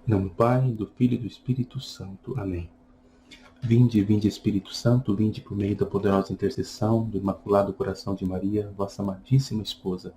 Em nome do Pai, do Filho e do Espírito Santo. Amém. Vinde, vinde Espírito Santo, vinde por meio da poderosa intercessão do Imaculado Coração de Maria, vossa amadíssima esposa.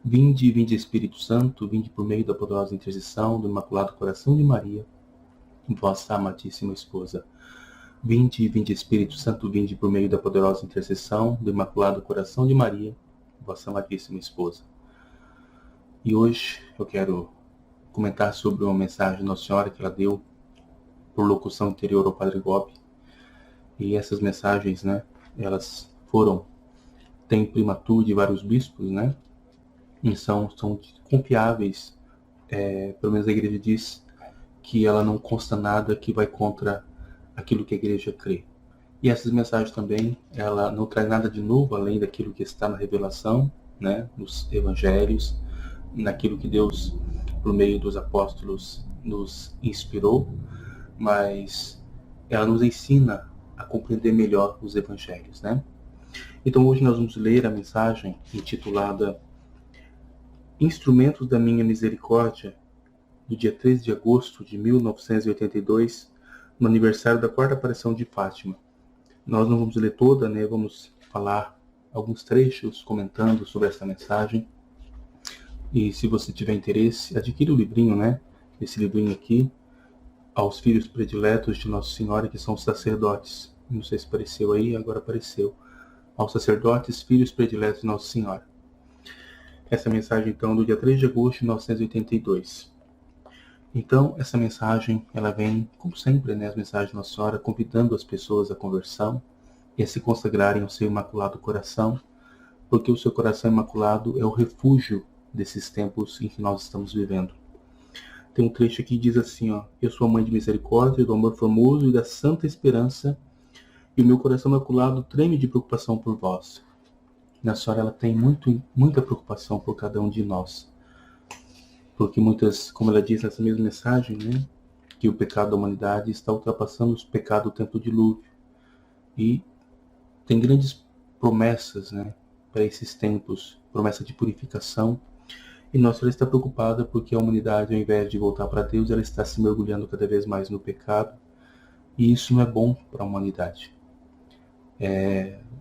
Vinde, vinde Espírito Santo, vinde por meio da poderosa intercessão do Imaculado Coração de Maria, vossa amadíssima esposa. Vinde, vinde Espírito Santo, vinde por meio da poderosa intercessão do Imaculado Coração de Maria, vossa amadíssima esposa. E hoje eu quero comentar sobre uma mensagem de Nossa Senhora que ela deu por locução anterior ao Padre Gobi. E essas mensagens, elas têm primatur de vários bispos, e são confiáveis. Pelo menos a igreja diz que ela não consta nada que vai contra aquilo que a igreja crê. E essas mensagens também, ela não traz nada de novo além daquilo que está na revelação, nos evangelhos, naquilo que Deus, por meio dos apóstolos, nos inspirou, mas ela nos ensina a compreender melhor os evangelhos, Então hoje nós vamos ler a mensagem intitulada Instrumentos da Minha Misericórdia, do dia 13 de agosto de 1982, no aniversário da quarta aparição de Fátima. Nós não vamos ler toda, vamos falar alguns trechos comentando sobre essa mensagem. E se você tiver interesse, adquira o livrinho, esse livrinho aqui, Aos Filhos Prediletos de Nossa Senhora, que são os sacerdotes. Não sei se apareceu aí, agora apareceu. Aos sacerdotes, filhos prediletos de Nossa Senhora. Essa mensagem, então, do dia 3 de agosto de 1982. Então, essa mensagem, ela vem, como sempre, as mensagens de Nossa Senhora, convidando as pessoas à conversão e a se consagrarem ao seu Imaculado Coração, porque o seu coração imaculado é o refúgio desses tempos em que nós estamos vivendo. Tem um trecho aqui que diz assim, Eu sou a mãe de misericórdia, do amor formoso e da santa esperança, e o meu coração imaculado treme de preocupação por vós. Nossa Senhora, ela tem muita preocupação por cada um de nós. Porque como ela diz nessa mesma mensagem, que o pecado da humanidade está ultrapassando os pecados do tempo do dilúvio. E tem grandes promessas, para esses tempos, promessa de purificação. E Nossa Senhora está preocupada porque a humanidade, ao invés de voltar para Deus, ela está se mergulhando cada vez mais no pecado. E isso não é bom para a humanidade.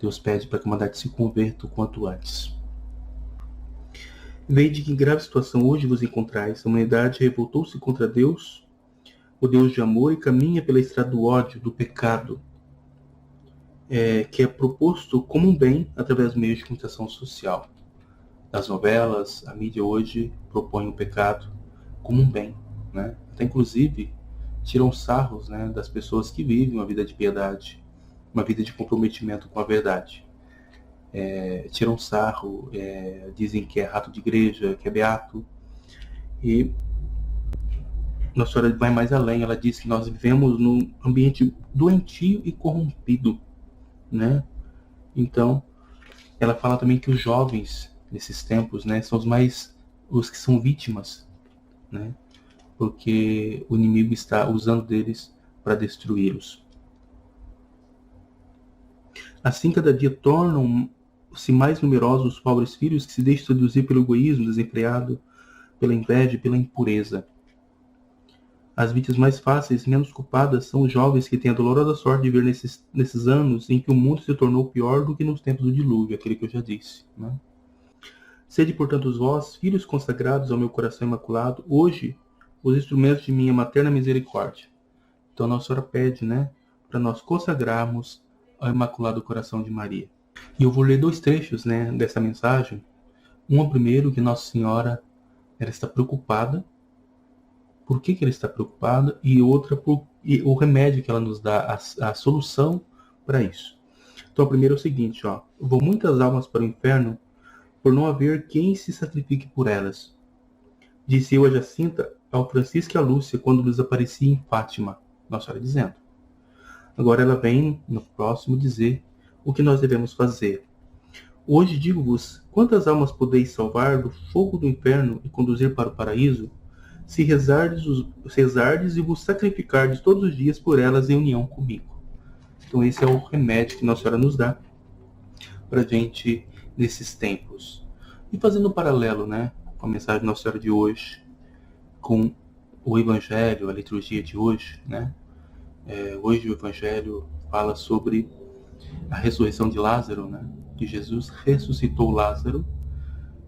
Deus pede para que a humanidade se converta o quanto antes. Vede que em grave situação hoje vos encontrais. A humanidade revoltou-se contra Deus, o Deus de amor, e caminha pela estrada do ódio, do pecado, que é proposto como um bem através do meio de comunicação social. As novelas, a mídia hoje propõe o pecado como um bem, Até inclusive tiram sarros, das pessoas que vivem uma vida de piedade, uma vida de comprometimento com a verdade. Tiram sarro, dizem que é rato de igreja, que é beato. E Nossa Senhora vai mais além, ela diz que nós vivemos num ambiente doentio e corrompido, Então, ela fala também que os jovens nesses tempos, são os que são vítimas, porque o inimigo está usando deles para destruí-los. Assim, cada dia tornam-se mais numerosos os pobres filhos que se deixam seduzir pelo egoísmo desenfreado, pela inveja e pela impureza. As vítimas mais fáceis e menos culpadas são os jovens que têm a dolorosa sorte de ver nesses anos em que o mundo se tornou pior do que nos tempos do dilúvio, aquele que eu já disse. Sede, portanto, vós, filhos consagrados ao meu coração imaculado, hoje, os instrumentos de minha materna misericórdia. Então, a Nossa Senhora pede, para nós consagrarmos ao Imaculado Coração de Maria. E eu vou ler 2 trechos, dessa mensagem. Primeiro, que Nossa Senhora, ela está preocupada. Por que ela está preocupada? E outra, o remédio que ela nos dá, a solução para isso. Então, a primeira é o seguinte, vão muitas almas para o inferno por não haver quem se sacrifique por elas. Disse eu a Jacinta, ao Francisco e a Lúcia, quando lhes apareci em Fátima. Nossa Senhora dizendo. Agora ela vem, no próximo, dizer o que nós devemos fazer. Hoje digo-vos, quantas almas podeis salvar do fogo do inferno e conduzir para o paraíso, se rezardes e vos sacrificardes todos os dias por elas em união comigo. Então esse é o remédio que Nossa Senhora nos dá para a gente nesses tempos. E fazendo um paralelo, com a mensagem de Nossa Senhora de hoje, com o Evangelho, a liturgia de hoje, né? Hoje o Evangelho fala sobre a ressurreição de Lázaro, né? Que Jesus ressuscitou Lázaro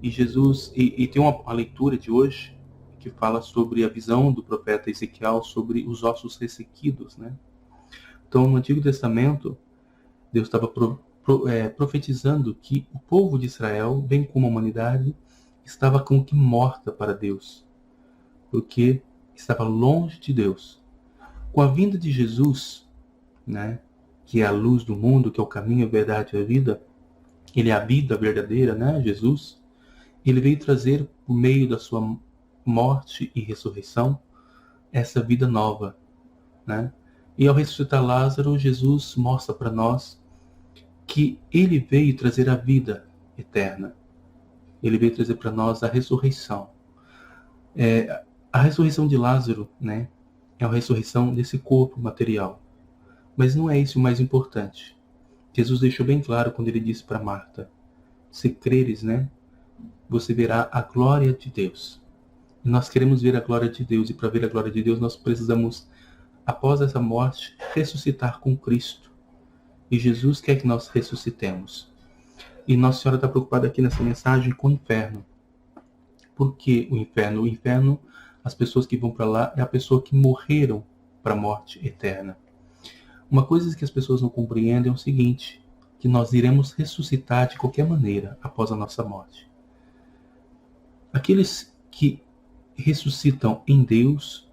e tem uma leitura de hoje que fala sobre a visão do profeta Ezequiel sobre os ossos ressequidos, né? Então, no Antigo Testamento, Deus estava profetizando que o povo de Israel, bem como a humanidade, estava como que morta para Deus, porque estava longe de Deus. Com a vinda de Jesus, né, que é a luz do mundo, que é o caminho, a verdade e a vida, ele é a vida verdadeira, né, Jesus, ele veio trazer, por meio da sua morte e ressurreição, essa vida nova, né? E ao ressuscitar Lázaro, Jesus mostra para nós que ele veio trazer a vida eterna. Ele veio trazer para nós a ressurreição. A ressurreição de Lázaro, né, é a ressurreição desse corpo material. Mas não é isso o mais importante. Jesus deixou bem claro quando ele disse para Marta: se creres, né, você verá a glória de Deus. E nós queremos ver a glória de Deus, e para ver a glória de Deus nós precisamos, após essa morte, ressuscitar com Cristo. E Jesus quer que nós ressuscitemos. E Nossa Senhora está preocupada aqui nessa mensagem com o inferno. Por que o inferno? O inferno, as pessoas que vão para lá, é a pessoa que morreram para a morte eterna. Uma coisa que as pessoas não compreendem é o seguinte, que nós iremos ressuscitar de qualquer maneira após a nossa morte. Aqueles que ressuscitam em Deus,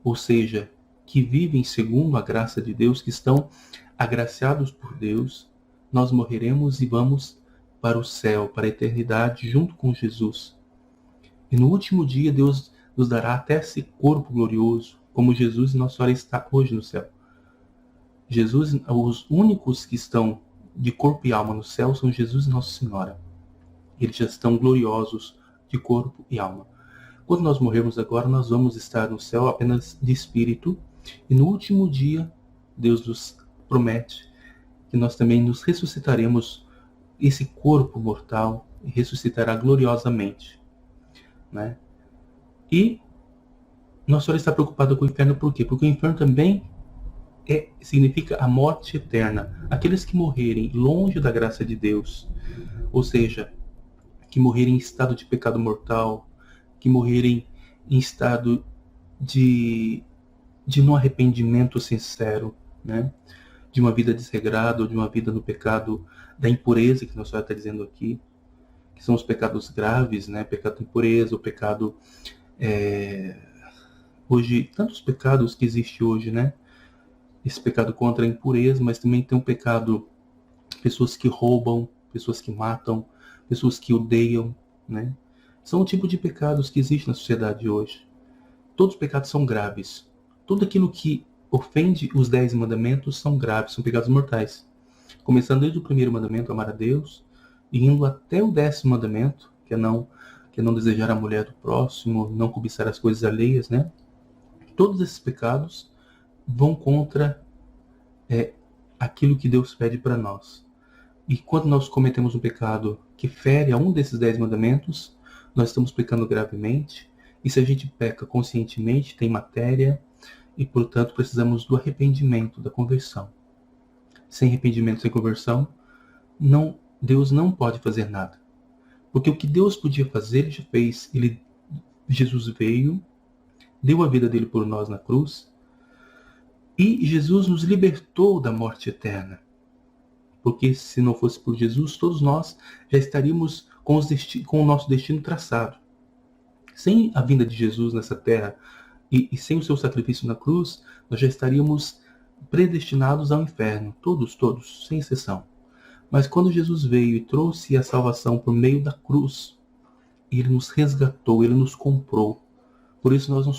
ou seja, que vivem segundo a graça de Deus, que estão agraciados por Deus, nós morreremos e vamos para o céu, para a eternidade, junto com Jesus. E no último dia Deus nos dará até esse corpo glorioso, como Jesus e Nossa Senhora está hoje no céu. Jesus, os únicos que estão de corpo e alma no céu são Jesus e Nossa Senhora. Eles já estão gloriosos de corpo e alma. Quando nós morrermos agora, nós vamos estar no céu apenas de espírito. E no último dia, Deus nos promete que nós também nos ressuscitaremos esse corpo mortal e ressuscitará gloriosamente, né? E Nossa Senhora está preocupada com o inferno por quê? Porque o inferno também significa a morte eterna. Aqueles que morrerem longe da graça de Deus, ou seja, que morrerem em estado de pecado mortal, que morrerem em estado de não arrependimento sincero, né? De uma vida desregrada ou de uma vida no pecado da impureza, que Nossa Senhora está dizendo aqui, que são os pecados graves, né? Pecado de impureza, o pecado... Hoje, tantos pecados que existem hoje, né? Esse pecado contra a impureza, mas também tem um pecado, pessoas que roubam, pessoas que matam, pessoas que odeiam, né? São o tipo de pecados que existe na sociedade hoje. Todos os pecados são graves. Tudo aquilo que ofende os 10 mandamentos são graves, são pecados mortais. Começando desde o primeiro mandamento, amar a Deus, e indo até o 10º mandamento, que é não desejar a mulher do próximo, não cobiçar as coisas alheias, né? Todos esses pecados vão contra aquilo que Deus pede para nós. E quando nós cometemos um pecado que fere a um desses 10 mandamentos, nós estamos pecando gravemente. E se a gente peca conscientemente, tem matéria, e portanto precisamos do arrependimento, da conversão. Sem arrependimento, sem conversão, Deus não pode fazer nada. Porque o que Deus podia fazer, Ele já fez. Jesus veio, deu a vida dele por nós na cruz, e Jesus nos libertou da morte eterna. Porque se não fosse por Jesus, todos nós já estaríamos com o nosso destino traçado. Sem a vinda de Jesus nessa terra e sem o seu sacrifício na cruz, nós já estaríamos predestinados ao inferno. Todos, sem exceção. Mas quando Jesus veio e trouxe a salvação por meio da cruz, Ele nos resgatou, Ele nos comprou. Por isso nós não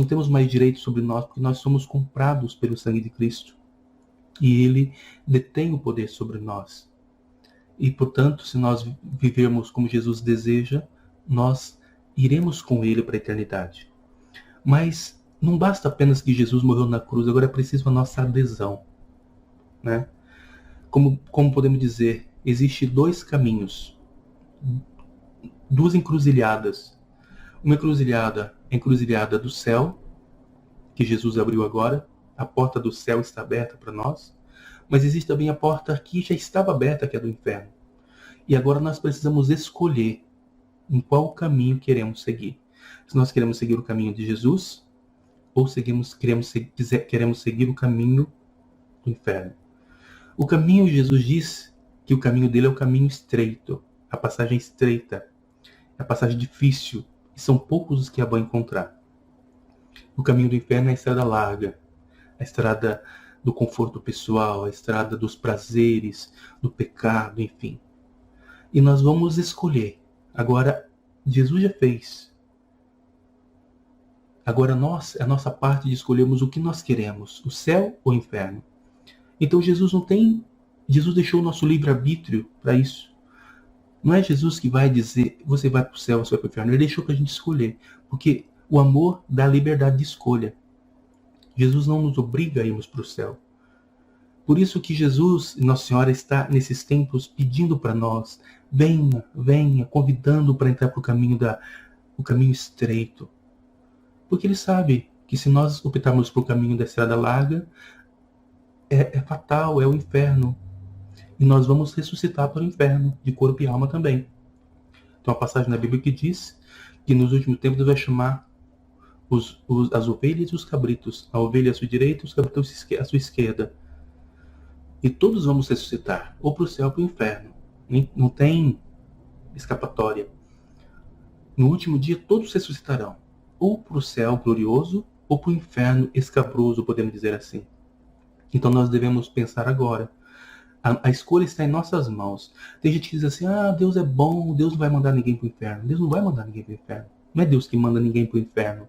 temos mais direito sobre nós, porque nós somos comprados pelo sangue de Cristo. E Ele detém o poder sobre nós. E, portanto, se nós vivermos como Jesus deseja, nós iremos com Ele para a eternidade. Mas não basta apenas que Jesus morreu na cruz, agora é preciso a nossa adesão, né? Como podemos dizer, existem 2 caminhos, 2 encruzilhadas. Uma encruzilhada a encruzilhada do céu, que Jesus abriu agora. A porta do céu está aberta para nós, mas existe também a porta que já estava aberta, que é do inferno. E agora nós precisamos escolher em qual caminho queremos seguir. Se nós queremos seguir o caminho de Jesus, ou queremos seguir o caminho do inferno. O caminho, Jesus diz que o caminho dele é o caminho estreito, a passagem estreita, a passagem difícil, e são poucos os que a vão encontrar. O caminho do inferno é a estrada larga, a estrada do conforto pessoal, a estrada dos prazeres, do pecado, enfim. E nós vamos escolher. Agora, Jesus já fez. Agora é a nossa parte de escolhermos o que nós queremos, o céu ou o inferno. Então Jesus deixou o nosso livre-arbítrio para isso. Não é Jesus que vai dizer, você vai para o céu ou você vai para o inferno. Ele deixou para a gente escolher, porque o amor dá liberdade de escolha. Jesus não nos obriga a irmos para o céu. Por isso que Jesus e Nossa Senhora está nesses tempos pedindo para nós, venha, venha, convidando para entrar para o caminho estreito. Porque ele sabe que se nós optarmos por o caminho da estrada larga, é fatal, é o inferno. E nós vamos ressuscitar para o inferno, de corpo e alma também. Então a passagem na Bíblia que diz que nos últimos tempos Deus vai chamar as ovelhas e os cabritos. A ovelha à sua direita e os cabritos à sua esquerda. E todos vamos ressuscitar, ou para o céu ou para o inferno. Não tem escapatória. No último dia todos ressuscitarão, ou para o céu glorioso, ou para o inferno escabroso, podemos dizer assim. Então nós devemos pensar agora. A escolha está em nossas mãos. Tem gente que diz assim, Deus é bom, Deus não vai mandar ninguém para o inferno. Deus não vai mandar ninguém para o inferno. Não é Deus que manda ninguém para o inferno.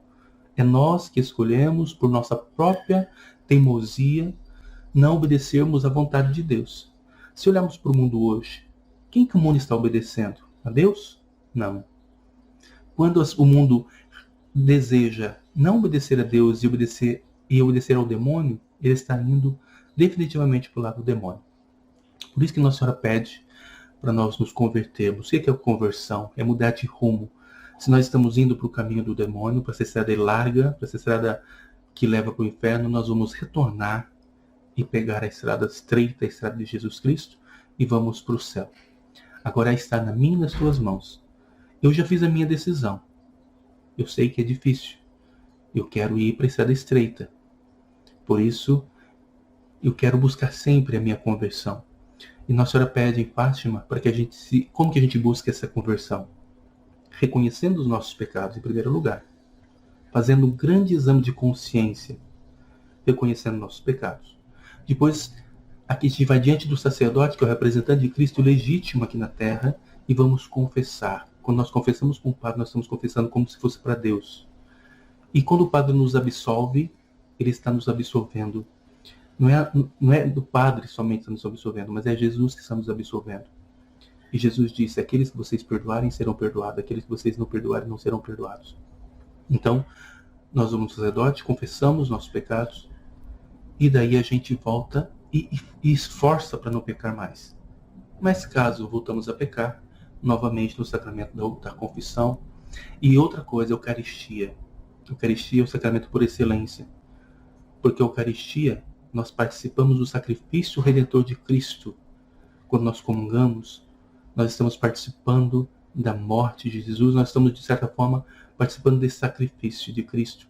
É nós que escolhemos, por nossa própria teimosia, não obedecermos à vontade de Deus. Se olharmos para o mundo hoje, quem que o mundo está obedecendo? A Deus? Não. Quando o mundo deseja não obedecer a Deus e obedecer ao demônio, ele está indo definitivamente para o lado do demônio. Por isso que Nossa Senhora pede para nós nos convertermos. O que é a conversão? É mudar de rumo. Se nós estamos indo para o caminho do demônio, para essa estrada larga, para essa estrada que leva para o inferno, nós vamos retornar e pegar a estrada estreita, a estrada de Jesus Cristo, e vamos para o céu. Agora está na minha e nas tuas mãos. Eu já fiz a minha decisão. Eu sei que é difícil. Eu quero ir para a estrada estreita. Por isso, eu quero buscar sempre a minha conversão. E Nossa Senhora pede em Fátima para que como que a gente busca essa conversão? Reconhecendo os nossos pecados em primeiro lugar. Fazendo um grande exame de consciência. Reconhecendo nossos pecados. Depois, aqui a gente vai diante do sacerdote, que é o representante de Cristo legítimo aqui na terra, e vamos confessar. Quando nós confessamos com o Padre, nós estamos confessando como se fosse para Deus. E quando o Padre nos absolve, ele está nos absolvendo. Não é do Padre somente que está nos absolvendo, mas é Jesus que está nos absolvendo. E Jesus disse, aqueles que vocês perdoarem serão perdoados, aqueles que vocês não perdoarem não serão perdoados. Então, nós vamos ao sacerdote, confessamos nossos pecados, e daí a gente volta e esforça para não pecar mais. Mas caso voltamos a pecar, novamente no sacramento da confissão. E outra coisa, a Eucaristia. A Eucaristia é o sacramento por excelência. Porque a Eucaristia, nós participamos do sacrifício redentor de Cristo. Quando nós comungamos, nós estamos participando da morte de Jesus, nós estamos, de certa forma, participando desse sacrifício de Cristo,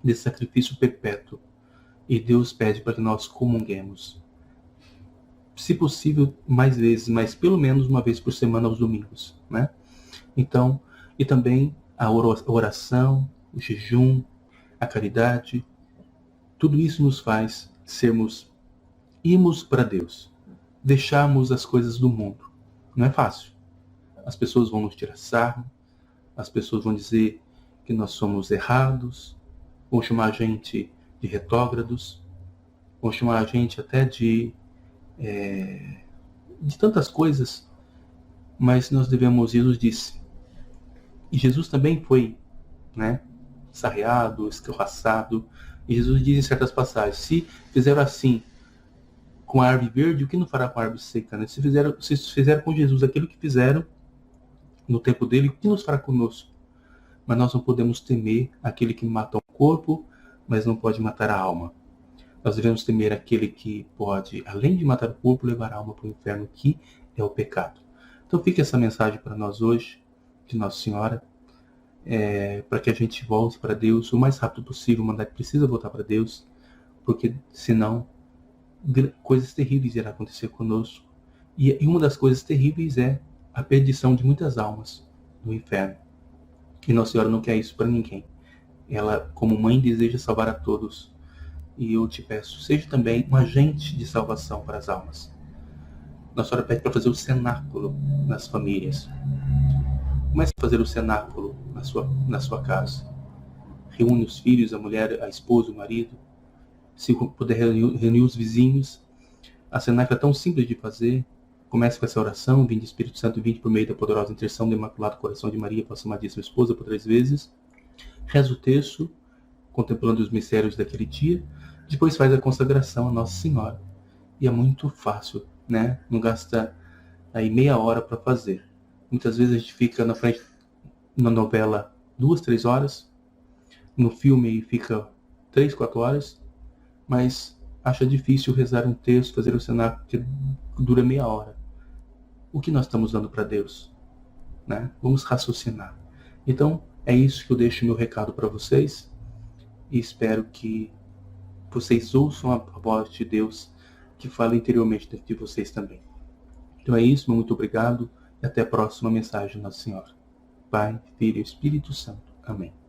desse sacrifício perpétuo. E Deus pede para que nós comunguemos. Se possível, mais vezes, mas pelo menos uma vez por semana aos domingos, né? Então, e também a oração, o jejum, a caridade, tudo isso nos faz irmos para Deus, deixarmos as coisas do mundo. Não é fácil. As pessoas vão nos tirar sarro, as pessoas vão dizer que nós somos errados, vão chamar a gente de retrógrados, vão chamar a gente até de tantas coisas, mas nós devemos, Jesus disse, e Jesus também foi, sarreado, escorraçado, e Jesus diz em certas passagens, se fizeram assim com a árvore verde, o que não fará com a árvore seca? Né? Se fizeram com Jesus aquilo que fizeram no tempo dele, o que nos fará conosco? mas nós não podemos temer aquele que mata o corpo, mas não pode matar a alma. Nós devemos temer aquele que pode, além de matar o corpo, levar a alma para o inferno, que é o pecado. Então fica essa mensagem para nós hoje, de Nossa Senhora, para que a gente volte para Deus o mais rápido possível. A humanidade precisa voltar para Deus, porque senão coisas terríveis irão acontecer conosco. E uma das coisas terríveis é a perdição de muitas almas no inferno. E Nossa Senhora não quer isso para ninguém. Ela, como mãe, deseja salvar a todos. E eu te peço, seja também um agente de salvação para as almas. Nossa Senhora pede para fazer o cenáculo nas famílias. Comece a fazer o cenáculo na sua casa. Reúne os filhos, a mulher, a esposa, o marido. Se puder reunir os vizinhos. A cenáculo é tão simples de fazer. Comece com essa oração: vinde Espírito Santo, vinde por meio da poderosa intercessão do Imaculado Coração de Maria, vossa amadíssima esposa, por 3 vezes. Reza o terço, contemplando os mistérios daquele dia. Depois faz a consagração a Nossa Senhora. E é muito fácil, né? Não gasta aí meia hora para fazer. Muitas vezes a gente fica na frente, na novela, 2, 3 horas. No filme fica 3, 4 horas. Mas acha difícil rezar um texto, fazer o cenáculo, que dura meia hora. O que nós estamos dando para Deus? Né? Vamos raciocinar. Então, é isso que eu deixo meu recado para vocês. E espero que vocês ouçam a voz de Deus, que fala interiormente dentro de vocês também. Então é isso, muito obrigado. E até a próxima mensagem, Nossa Senhora. Pai, Filho e Espírito Santo. Amém.